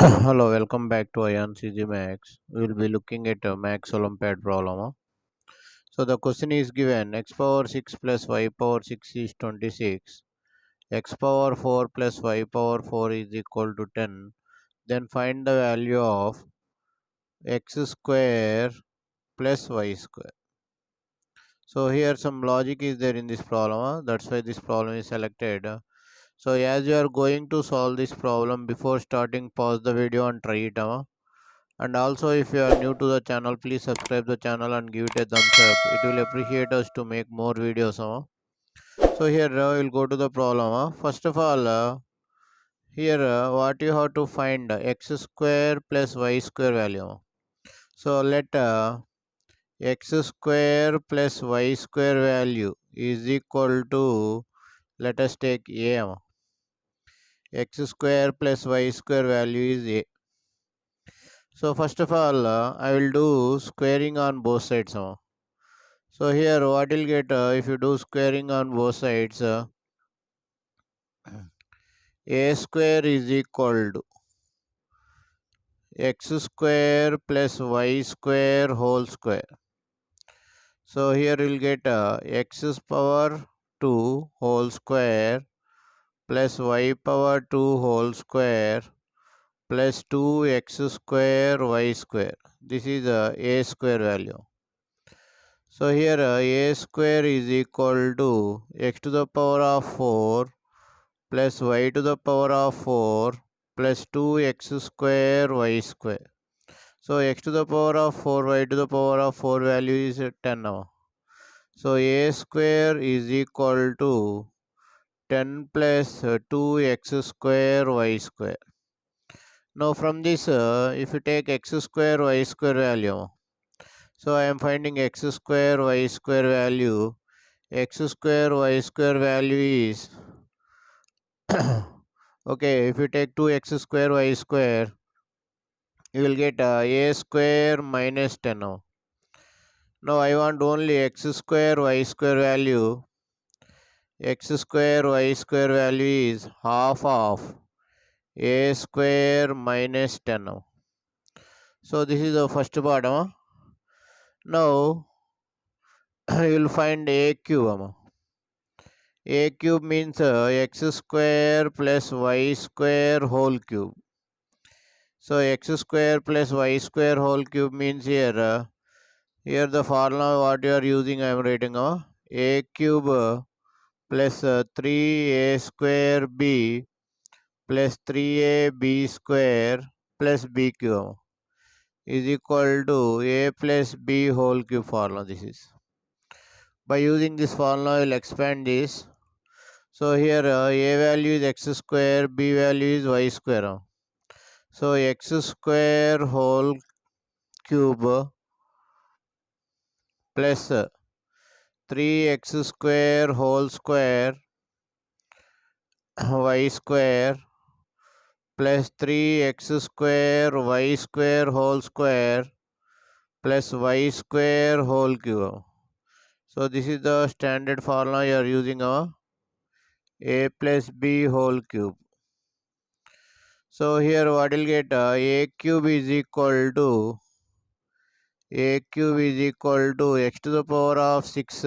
Hello, welcome back to AyaansEasyMath. We will be looking at a Max Olympiad problem. So the question is given: x power 6 plus y power 6 is 26. X power 4 plus y power 4 is equal to 10. Then find the value of x square plus y square. So here some logic is there in this problem. That's why this problem is selected. So as you are going to solve this problem, before starting, pause the video and try it. And also, if you are new to the channel, please subscribe the channel and give it a thumbs up. It will appreciate us to make more videos. So here we'll go to the problem. First of all, here what you have to find x square plus y square value. So let x square plus y square value is equal to, let us take a. X square plus y square value is a. So first of all, I will do squaring on both sides. So here what you'll get, if you do squaring on both sides, a square is equal to x square plus y square whole square. So here you'll get x power 2 whole square plus y power 2 whole square plus 2x square y square. This is a square value. So here a square is equal to x to the power of 4 plus y to the power of 4 plus 2x square y square. So x to the power of 4, y to the power of 4 value is 10 now. So a square is equal to 10 plus 2x square y square. Now from this, if you take x square y square value, so I am finding x square y square value. X square y square value is okay, if you take 2x square y square, you will get a square minus 10 now. Now I want only x square y square value. X square y square value is half of a square minus 10 now. So this is the first part. Now you will find a cube. A cube means x square plus y square whole cube. So x square plus y square whole cube means here the formula what you are using I am writing a cube plus 3a square b plus 3a b square plus b cube is equal to a plus b whole cube formula. This is by using this formula I will expand this. So here a value is x square, b value is y square. So x square whole cube plus 3x square whole square y square plus 3x square y square whole square plus y square whole cube. So this is the standard formula you are using a plus b whole cube. So here what will get a cube is equal to x to the power of 6.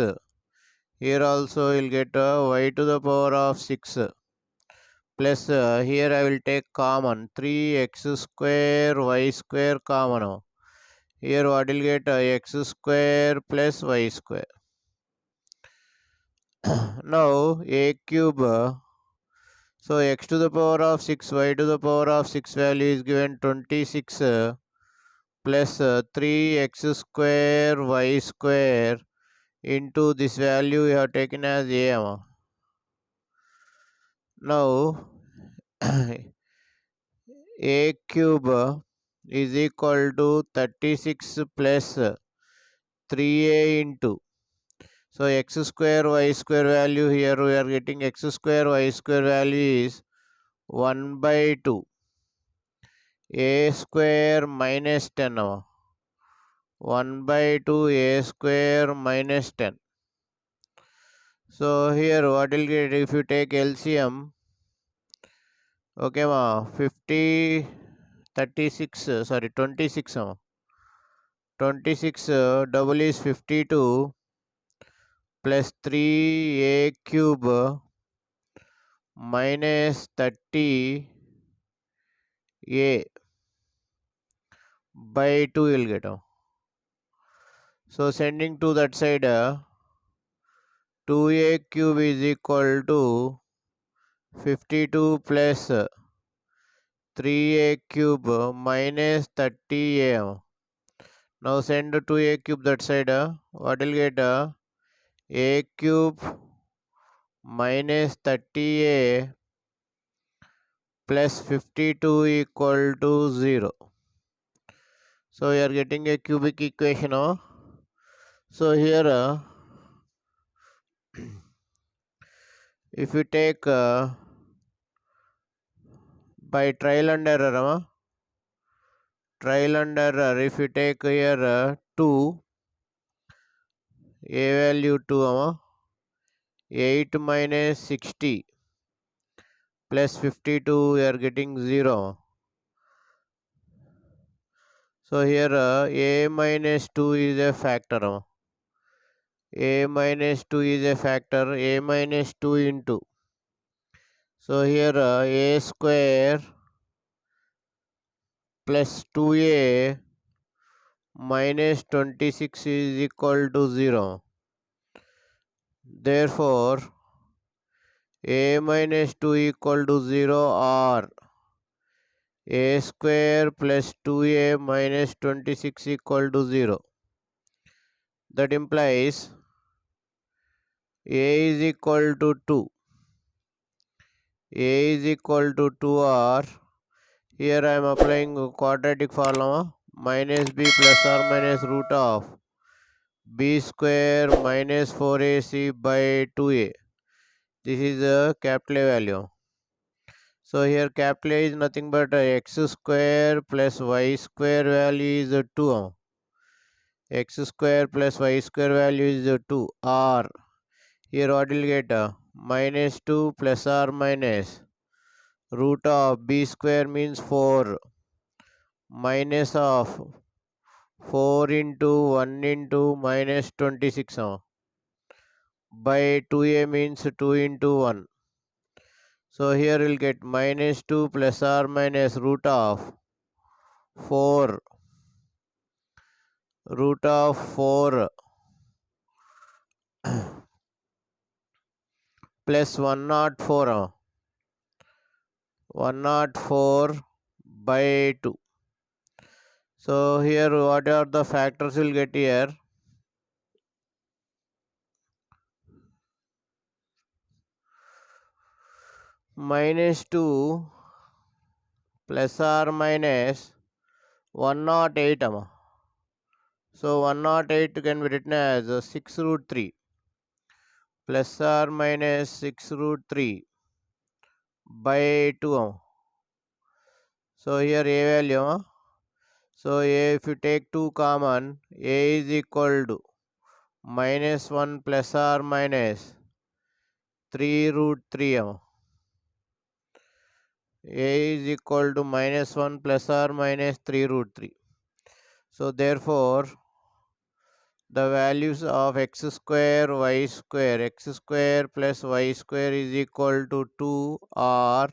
Here also you will get y to the power of 6 plus here I will take common 3x square y square common. Here what will get x square plus y square. Now a cube, so x to the power of 6, y to the power of 6 value is given 26 plus 3x square y square into this value you have taken as a. Now a cube is equal to 36 plus 3a into, so x square y square value, here we are getting x square y square value is 1 by 2 a square minus 10 1 by 2 a square minus 10. So here what will get if you take LCM, okay 53 36, 26. 26 double is 52 plus 3a cube minus 30a by 2 you'll get. So sending to that side, 2a cube is equal to 52 plus 3a cube minus 30a. Now send 2a cube that side. What will get? A cube minus 30a plus 52 equal to 0. So we are getting a cubic equation. So here if you take by trial and error, if you take here 2, a value 2, 8 minus 60 plus 52, we are getting 0. So here a minus 2 is a factor. A minus 2 is a factor. A minus 2 into. So here a square plus 2a minus 26 is equal to 0. Therefore, a minus 2 equal to 0 or a square plus 2a minus 26 equal to 0. That implies a is equal to 2. A is equal to 2 or here I am applying quadratic formula minus b plus or minus root of b square minus 4ac by 2a. This is a capital A value. So here capital A is nothing but x square plus y square value is 2. X square plus y square value is 2 or here what will get minus 2 plus or minus root of b square means 4 minus of 4 into 1 into minus 26 by 2a means 2 into 1. So here we'll get minus 2 plus or minus root of 4 plus 104 by 2. So here what are the factors we'll get here? Minus 2 plus or minus 108. So 108 can be written as 6 root 3 plus or minus 6 root 3 by 2. So here a value. So a, if you take 2 common, a is equal to minus 1 plus or minus 3 root 3. A is equal to minus 1 plus or minus 3 root 3. So therefore, the values of x square plus y square is equal to 2 or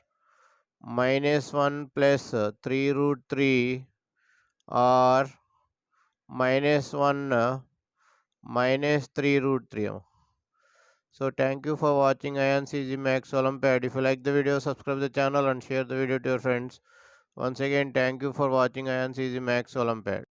minus 1 plus 3 root 3 or minus 1 minus 3 root 3. So thank you for watching AyaansEasyMath Olympiad. If you like the video, subscribe the channel and share the video to your friends. Once again, thank you for watching AyaansEasyMath Olympiad.